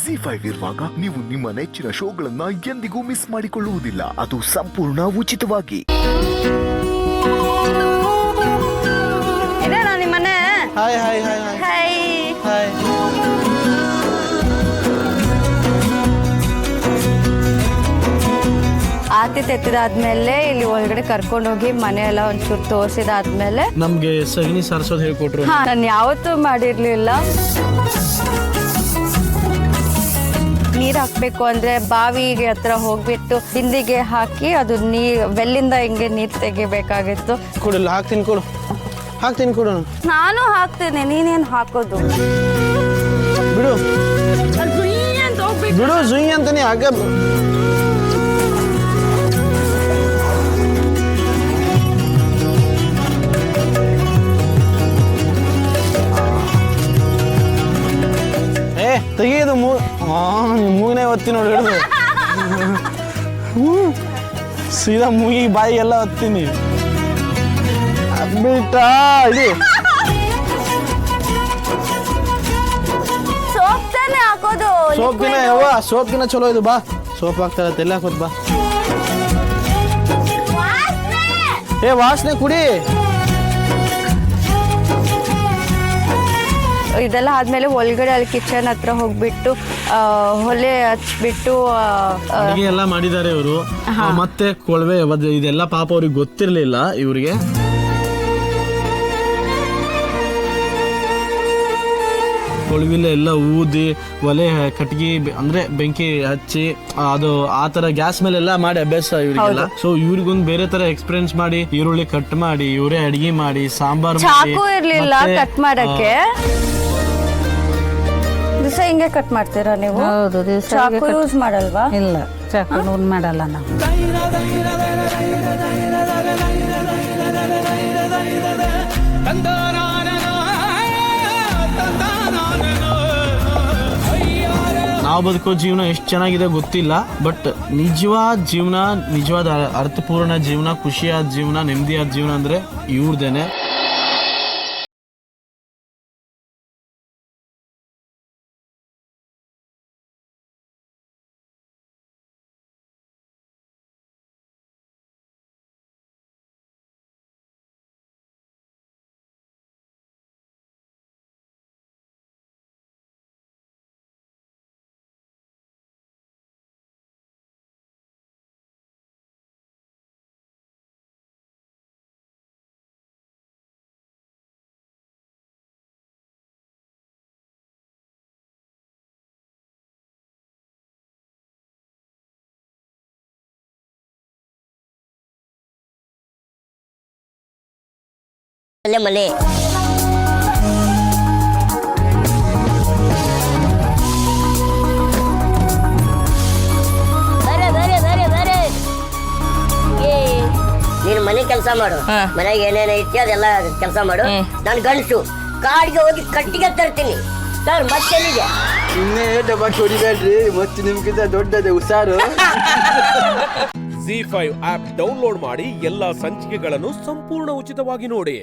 ZEE5 ಇರುವಾಗ ನೀವು ನಿಮ್ಮ ನೆಚ್ಚಿನ ಶೋಗಳನ್ನ ಎಂದಿಗೂ ಮಿಸ್ ಮಾಡಿಕೊಳ್ಳುವುದಿಲ್ಲ. ಅದು ಸಂಪೂರ್ಣ ಉಚಿತವಾಗಿ. ಇದೇನಾ ನಿಮ್ಮನೆ? Hi hi hi hi hi hi. ಆತಿ ತೆತ್ತಿದಾದ್ಮೇಲೆ ಇಲ್ಲಿ ಒಳಗಡೆ ಕರ್ಕೊಂಡೋಗಿ ಮನೆ ಎಲ್ಲ ಒಂಚೂರು ತೋರಿಸಿದಾದ್ಮೇಲೆ ನಮ್ಗೆ ಸಗಣಿ ಸಾರಿಸೋದು ಹೇಳ್ಕೊಟ್ರು. ನಾನು ಯಾವತ್ತೂ ಮಾಡಿರ್ಲಿಲ್ಲ. ನೀರ್ ಹಾಕ್ಬೇಕು ಅಂದ್ರೆ ಬಾವಿಗೆ ಹತ್ರ ಹೋಗ್ಬಿಟ್ಟು ಬಿಂದಿಗೆ ಹಾಕಿ ಅದು ಬೆಲ್ಲಿಂದ ಹಿಂಗೆ ನೀರ್ ತೆಗಿಬೇಕಾಗಿತ್ತು. ಕೊಡಲ್ಲ, ಹಾಕ್ತೀನಿ ಕೊಡು, ಹಾಕ್ತೀನಿ ಕೊಡು. ನಾನು ಹಾಕ್ತೇನೆ, ನೀನೇನ್ ಹಾಕೋದು? ಬಿಡು ಬಿಡು, ಜುಯ್ ಅಂತಾನೆ ಆಗ. ತೆಗಿಯೋದು ಮೂಗಿನೇ ಒತ್ತಿ ನೋಡಿ ಹಿಡಿದು ಸೀದಾ ಮೂಗಿಗೆ ಬಾಯಿಗೆಲ್ಲ ಒತ್ತೀನಿ ಬಿಟ್ಟ. ಇದು ಸೋಪ್ ತಾನೆ ಹಾಕೋದು. ಸೋಪ್ಗಿನ ಯವ್ವ, ಸೋಪ್ಗಿನ ಚಲೋ ಇದು. ಬಾ ಸೋಪ್ ಹಾಕ್ತಾರ, ತೆಲ್ಲ ಹಾಕೋದು. ಬಾ ವಾಸನೆ ಕುಡಿ. ಇದೆಲ್ಲ ಆದ್ಮೇಲೆ ಒಳಗಡೆ ಅಲ್ಲಿ ಕಿಚನ್ ಹತ್ರ ಹೋಗ್ಬಿಟ್ಟು ಹೊಲೆ ಹಚ್ಬಿಟ್ಟು ಅಡಿಗೆ ಎಲ್ಲ ಮಾಡಿದ್ದಾರೆ ಇವರು. ಮತ್ತೆ ಕೊಳವೆ ಇದೆಲ್ಲ ಪಾಪ ಅವ್ರಿಗೆ ಗೊತ್ತಿರ್ಲಿಲ್ಲ ಇವ್ರಿಗೆ. ಕೊಳವಿಲ್ಲ ಎಲ್ಲ ಊದಿ ಒಲೆ ಕಟ್ಗಿ ಅಂದ್ರೆ ಬೆಂಕಿ ಹಚ್ಚಿ ಅದು ಆ ತರ ಗ್ಯಾಸ್ ಮೇಲೆಲ್ಲ ಮಾಡಿ ಅಭ್ಯಾಸ ಇವ್ರಿಗೆಲ್ಲ. ಸೊ ಇವ್ರಿಗೊಂದು ಬೇರೆ ತರ ಎಕ್ಸ್ಪೀರಿಯನ್ಸ್ ಮಾಡಿ ಈರುಳ್ಳಿ ಕಟ್ ಮಾಡಿ ಇವರೇ ಅಡಿಗೆ ಮಾಡಿ ಸಾಂಬಾರ್ ಚಾಕು ಇರ್ಲಿಲ್ಲ ಕಟ್ ಮಾಡಕ್ಕೆ. ದಿವಸ ಹಿಂಗೆ ಕಟ್ ಮಾಡ್ತೀರಾ ನೀವು? ಹೌದು, ದಿವಸ ಚಾಕು ಯೂಸ್ ಮಾಡಲ್ವಾ? ಇಲ್ಲ, ಚಾಕು ಯೂಸ್ ಮಾಡಲ್ಲ ನಾವು. ನಾವು ಬದುಕೋ ಜೀವನ ಎಷ್ಟು ಚೆನ್ನಾಗಿದೆ ಗೊತ್ತಿಲ್ಲ, ಬಟ್ ನಿಜವಾದ ಜೀವನ, ನಿಜವಾದ ಅರ್ಥಪೂರ್ಣ ಜೀವನ, ಖುಷಿಯಾದ ಜೀವನ, ನೆಮ್ಮದಿಯಾದ ಜೀವನ ಅಂದ್ರೆ ಇವ್ರದೇನೆ. ಮಲೆ ನೀನು ಮನೆ ಕೆಲಸ ಮಾಡು, ಮನೆಗೆ ಏನೇನು ಐತಿ ಅದೆಲ್ಲ ಕೆಲಸ ಮಾಡು. ನಾನು ಗಂಡಸು ಕಾಡಿಗೆ ಹೋಗಿ ಕಟ್ಟಿಗೆ ತರ್ತೀನಿ ಸರ್. ಮತ್ತೆಲ್ಲಿದೆ ಇನ್ನೇ ಡಬ್ಬ ಹೊಡಿಬೇಡ್ರಿ, ಮತ್ತೆ ನಿಮ್ಗಿಂತ ದೊಡ್ಡದೆ ಹುಷಾರು. ZEE5 ಆಪ್ ಡೌನ್ಲೋಡ್ ಮಾಡಿ ಎಲ್ಲಾ ಸಂಚಿಕೆಗಳನ್ನು ಸಂಪೂರ್ಣ ಉಚಿತವಾಗಿ ನೋಡಿ.